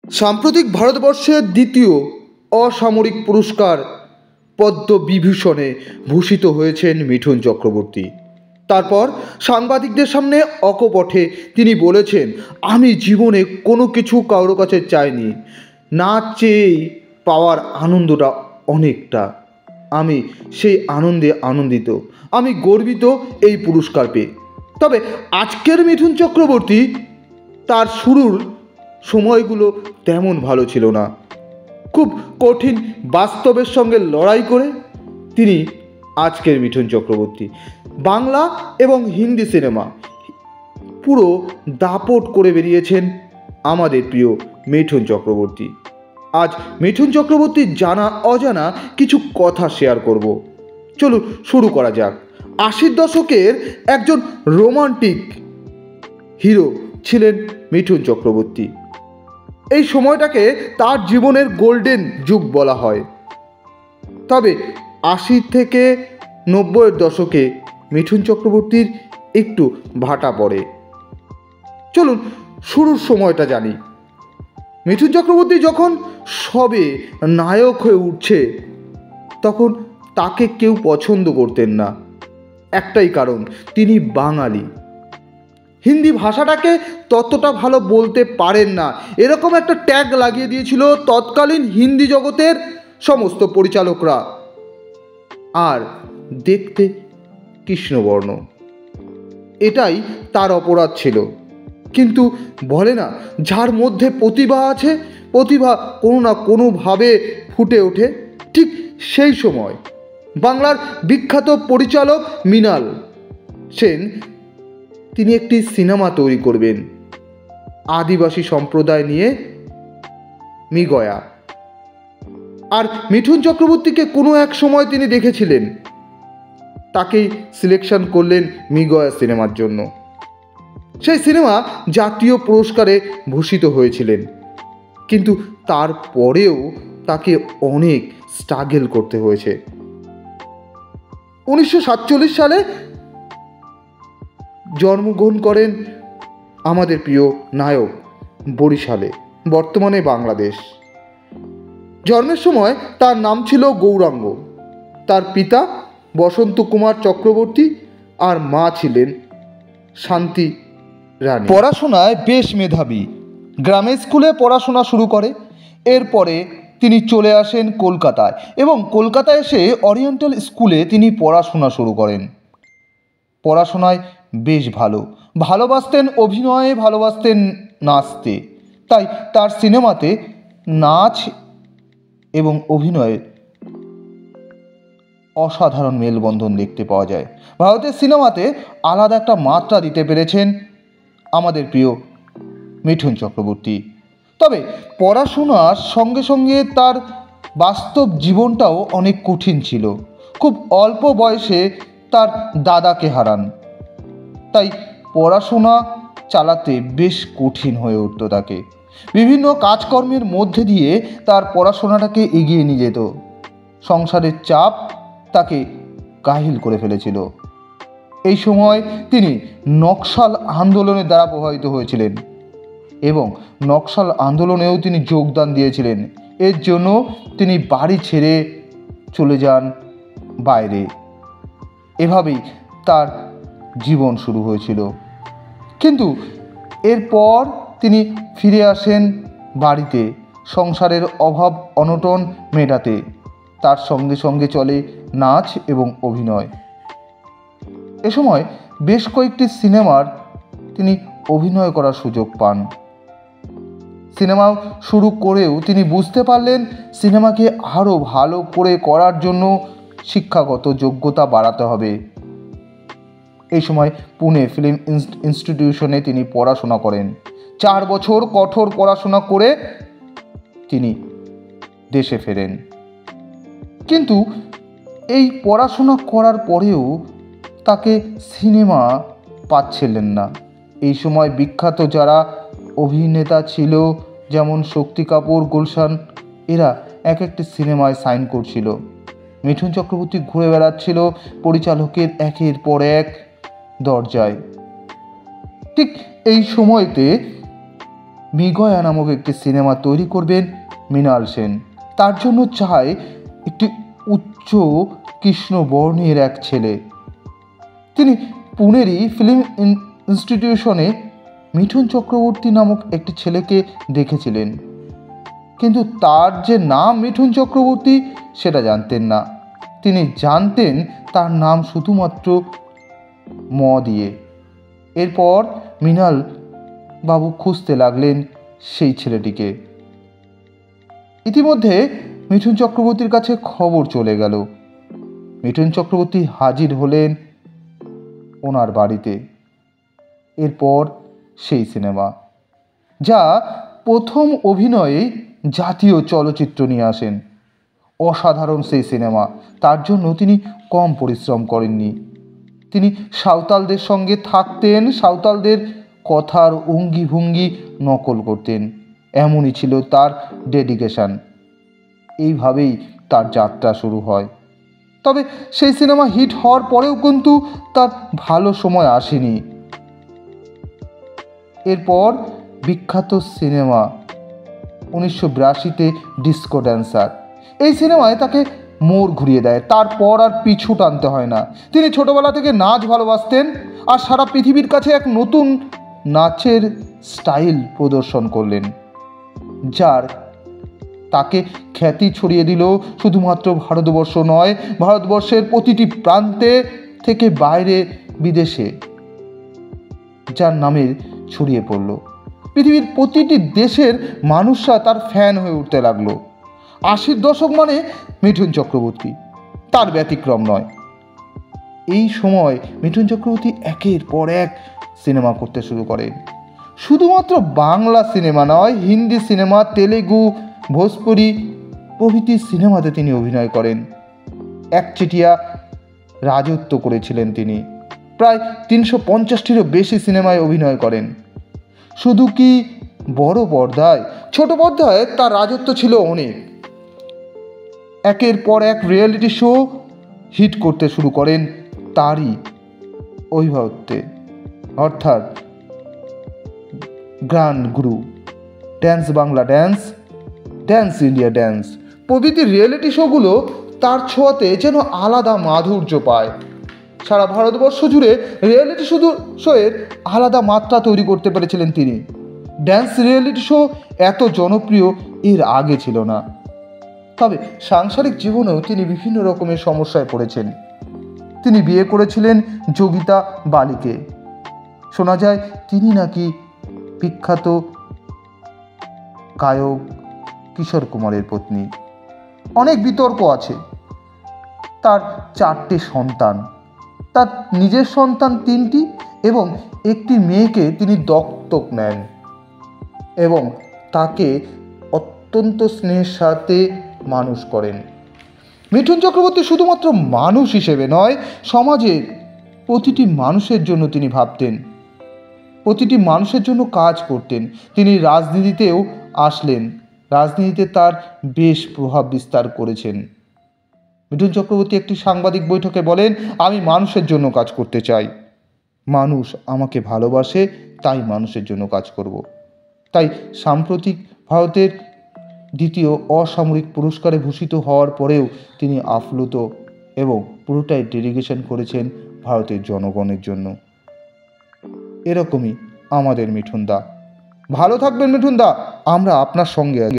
সাম্প্রতিক ভারতবর্ষের দ্বিতীয় অসামরিক পুরস্কার পদ্মবিভূষণে ভূষিত হয়েছেন মিঠুন চক্রবর্তী। তারপর সাংবাদিকদের সামনে অকপটে তিনি বলেছেন, আমি জীবনে কোনো কিছু কারো কাছে চাইনি, না চেয়েই পাওয়ার আনন্দটা অনেকটা, আমি সেই আনন্দে আনন্দিত, আমি গর্বিত এই পুরস্কার পেয়ে। তবে আজকের মিঠুন চক্রবর্তী, তার শুরুর সময়গুলো তেমন ভালো ছিল না। খুব কঠিন বাস্তবের সঙ্গে লড়াই করে তিনি আজকের মিঠুন চক্রবর্তী বাংলা এবং হিন্দি সিনেমা পুরো দাপট করে বেরিয়েছেন আমাদের প্রিয় মিঠুন চক্রবর্তী। আজ মিঠুন চক্রবর্তীর জানা অজানা কিছু কথা শেয়ার করব। চলুন শুরু করা যাক। 80 দশকের একজন রোমান্টিক হিরো ছিলেন মিঠুন চক্রবর্তী। এই সময়টাকে তার জীবনের গোল্ডেন যুগ বলা হয়। তবে 80 থেকে 90-এর দশকে মিঠুন চক্রবর্তীর একটু ভাটা পড়ে। চলুন শুরুর সময়টা জানি। মিঠুন চক্রবর্তী যখন সবে নায়ক হয়ে উঠছে, তখন তাকে কেউ পছন্দ করতেন না। একটাই কারণ, তিনি বাঙালি। হিন্দি ভাষাটাকে ততটা ভালো বলতে পারেন না, এরকম একটা ট্যাগ লাগিয়ে দিয়েছিল তৎকালীন হিন্দি জগতের সমস্ত পরিচালকরা। আর দেখতে কৃষ্ণবর্ণ, এটাই তার অপরাধ ছিল। কিন্তু বলে না, যার মধ্যে প্রতিভা আছে, প্রতিভা কোনো না কোনোভাবে ফুটে ওঠে। ঠিক সেই সময় বাংলার বিখ্যাত পরিচালক মৃণাল সেন, তিনি একটি সিনেমা তৈরি করবেন আদিবাসী সম্প্রদায় নিয়ে, মৃগয়া। আর মিঠুন চক্রবর্তীকে কোনো এক সময় তিনি দেখেছিলেন, তাকেই সিলেকশন করলেন মৃগয়া সিনেমার জন্য। সেই সিনেমা জাতীয় পুরস্কারে ভূষিত হয়েছিলেন, কিন্তু তারপরেও তাকে অনেক স্ট্রাগল করতে হয়েছে। 1947 সালে জন্মগ্রহণ করেন আমাদের প্রিয় নায়ক বরিশালে, বর্তমানে বাংলাদেশ। জন্মের সময় তার নাম ছিল গৌরাঙ্গ। তার পিতা বসন্ত কুমার চক্রবর্তী আর মা ছিলেন শান্তি রানী। পড়াশোনায় বেশ মেধাবী, গ্রামের স্কুলে পড়াশোনা শুরু করে। এরপরে তিনি চলে আসেন কলকাতায় এবং কলকাতায় এসে ওরিয়েন্টাল স্কুলে তিনি পড়াশোনা শুরু করেন। পড়াশোনায় বেশ ভালোবাসতেন অভিনয়ে, ভালোবাসতেন নাচতে। তাই তার সিনেমাতে নাচ এবং অভিনয়ের অসাধারণ মেলবন্ধন দেখতে পাওয়া যায়। ভারতের সিনেমাতে আলাদা একটা মাত্রা দিতে পেরেছেন আমাদের প্রিয় মিঠুন চক্রবর্তী। তবে পড়াশোনার সঙ্গে সঙ্গে তার বাস্তব জীবনটাও অনেক কঠিন ছিল। খুব অল্প বয়সে তার দাদাকে হারান, তাই পড়াশোনা চালাতে বেশ কঠিন হয়ে উঠত তাকে। বিভিন্ন কাজকর্মের মধ্যে দিয়ে তার পড়াশোনাটাকে এগিয়ে নিয়ে যেত। সংসারের চাপ তাকে কাহিল করে ফেলেছিল। এই সময় তিনি নকশাল আন্দোলনের দ্বারা প্রভাবিত হয়েছিলেন এবং নকশাল আন্দোলনেও তিনি যোগদান দিয়েছিলেন। এর জন্য তিনি বাড়ি ছেড়ে চলে যান বাইরে। এভাবেই তার জীবন শুরু হয়েছিল। কিন্তু এরপর তিনি ফিরে আসেন বাড়িতে সংসারের অভাব অনটন মেটাতে। তার সঙ্গে সঙ্গে চলে নাচ এবং অভিনয়। এ সময় বেশ কয়েকটি সিনেমার তিনি অভিনয় করার সুযোগ পান। সিনেমা শুরু করেও তিনি বুঝতে পারলেন সিনেমাকে আরও ভালো করে করার জন্য শিক্ষাগত যোগ্যতা বাড়াতে হবে। এই সময় পুনে ফিল্ম ইনস্টিটিউশনে তিনি পড়াশোনা করেন। 4 বছর কঠোর পড়াশোনা করে তিনি দেশে ফেরেন। কিন্তু এই পড়াশোনা করার পরেও তাকে সিনেমা পাচ্ছিলেন না। এই সময় বিখ্যাত যারা অভিনেতা ছিল, যেমন শক্তি কাপুর, গুলশান, এরা এক একটি সিনেমায় সাইন করছিল। মিঠুন চক্রবর্তী ঘুরে বেড়াচ্ছিল পরিচালকের একের পর এক দরজায়। ঠিক এই সময়তে মৃগয়া নামক একটি সিনেমা তৈরি করবেন মৃণাল সেন। তার জন্য চায় একটি উচ্চ কৃষ্ণবর্ণের এক ছেলে। তিনি পুনেরই ফিল্ম ইনস্টিটিউশনে মিঠুন চক্রবর্তী নামক একটি ছেলেকে দেখেছিলেন, কিন্তু তার যে নাম মিঠুন চক্রবর্তী সেটা জানতেন না। তিনি জানতেন তার নাম শুধুমাত্র ম দিয়ে। এরপর মৃণাল বাবু খুঁজতে লাগলেন সেই ছেলেটিকে। ইতিমধ্যে মিঠুন চক্রবর্তীর কাছে খবর চলে গেল। মিঠুন চক্রবর্তী হাজির হলেন ওনার বাড়িতে। এরপর সেই সিনেমা, যা প্রথম অভিনয়ে জাতীয় চলচ্চিত্র নিয়ে আসেন। অসাধারণ সেই সিনেমা। তার জন্য তিনি কম পরিশ্রম করেননি। তিনি সাঁওতালদের সঙ্গে থাকতেন, সাঁওতালদের কথার অঙ্গি ভঙ্গি নকল করতেন। এমনই ছিল তার ডেডিকেশন। এইভাবেই তার যাত্রা শুরু হয়। তবে সেই সিনেমা হিট হওয়ার পরেও কিন্তু তার ভালো সময় আসেনি। এরপর বিখ্যাত সিনেমা 1982-তে ডিস্কো ড্যান্সার। এই সিনেমায় তাকে মোড় ঘুরিয়ে দেয়। তারপর আর পিছু টানতে হয় না। তিনি ছোটবেলা থেকে নাচ ভালোবাসতেন আর সারা পৃথিবীর কাছে এক নতুন নাচের স্টাইল প্রদর্শন করলেন, যার তাকে খ্যাতি ছড়িয়ে দিল শুধুমাত্র ভারতবর্ষ নয়, ভারতবর্ষের প্রতিটি প্রান্তে থেকে বাইরে বিদেশে যার নামে ছড়িয়ে পড়ল। পৃথিবীর প্রতিটি দেশের মানুষরা তার ফ্যান হয়ে উঠতে লাগলো। 80-র দশক মানে মিঠুন চক্রবর্তী, তার ব্যতিক্রম নয়। এই সময় মিঠুন চক্রবর্তী একের পর এক সিনেমা করতে শুরু করেন। শুধুমাত্র বাংলা সিনেমা নয়, হিন্দি সিনেমা, তেলেগু, ভোজপুরি প্রভৃতি সিনেমাতে তিনি অভিনয় করেন। একচেটিয়া রাজত্ব করেছিলেন তিনি। প্রায় 350-টিরও বেশি সিনেমায় অভিনয় করেন। শুধু কি বড় পর্দায়, ছোট পর্দায় তার রাজত্ব ছিল অনেক। একের পর এক রিয়েলিটি শো হিট করতে শুরু করেন তারই অভিভাবকত্বে, অর্থাৎ গ্র্যান্ড গুরু, dance Bangla dance, dance India dance প্রভৃতি রিয়েলিটি শোগুলো তার ছোঁয়াতে যেন আলাদা মাধুর্য পায়। সারা ভারতবর্ষ জুড়ে রিয়েলিটি শোয়ের আলাদা মাত্রা তৈরি করতে পেরেছিলেন তিনি। ড্যান্স রিয়েলিটি শো এত জনপ্রিয় এর আগে ছিল না। তবে সাংসারিক জীবনেও তিনি বিভিন্ন রকমের সমস্যায় পড়েছেন। তিনি বিয়ে করেছিলেন যোগিতা বালিকে। শোনা যায় তিনি নাকি বিখ্যাত গায়ক কিশোর কুমারের পত্নী। অনেক বিতর্ক আছে। তার 4টে সন্তান, তার নিজের সন্তান 3টি এবং একটি মেয়েকে তিনি দত্তক নেন এবং তাকে অত্যন্ত স্নেহের সাথে মানুষ করেন। মিঠুন চক্রবর্তী শুধুমাত্র মানুষ হিসেবে নয়, সমাজের প্রতিটি মানুষের জন্য তিনি ভাবতেন, প্রতিটি মানুষের জন্য কাজ করতেন। তিনি রাজনীতিতেও আসলেন, রাজনীতিতে তার বেশ প্রভাব বিস্তার করেছেন। মিঠুন চক্রবর্তী একটি সাংবাদিক বৈঠকে বলেন, আমি মানুষের জন্য কাজ করতে চাই, মানুষ আমাকে ভালোবাসে, তাই মানুষের জন্য কাজ করব। তাই সাম্প্রতিক ভারতের 2য় অসামরিক পুরস্কারে ভূষিত হওয়ার পরেও তিনি আপ্লুত এবং পুরোটাই ডেডিকেশন করেছেন ভারতের জনগণের জন্য। এরকমই আমাদের মিঠুন দা। ভালো থাকবেন মিঠুন দা, আমরা আপনার সঙ্গে আছি।